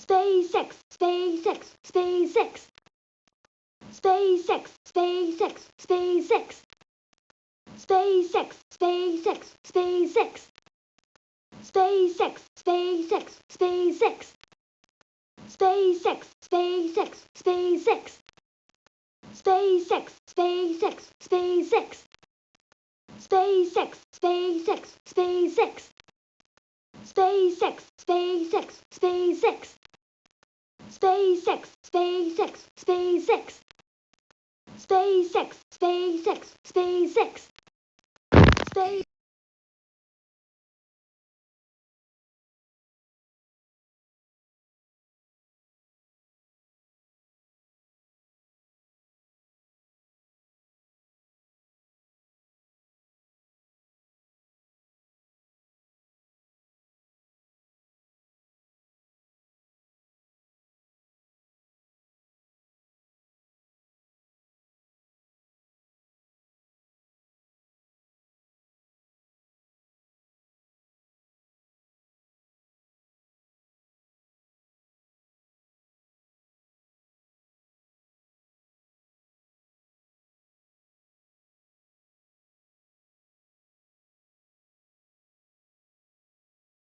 SpaceX, SpaceX, SpaceX. SpaceX, SpaceX, SpaceX. SpaceX, SpaceX, SpaceX. SpaceX, SpaceX, SpaceX. SpaceX, SpaceX, SpaceX. SpaceX, SpaceX, SpaceX. SpaceX, SpaceX, SpaceX. SpaceX, SpaceX, SpaceX. SpaceX, SpaceX, SpaceX. SpaceX, SpaceX, SpaceX. Space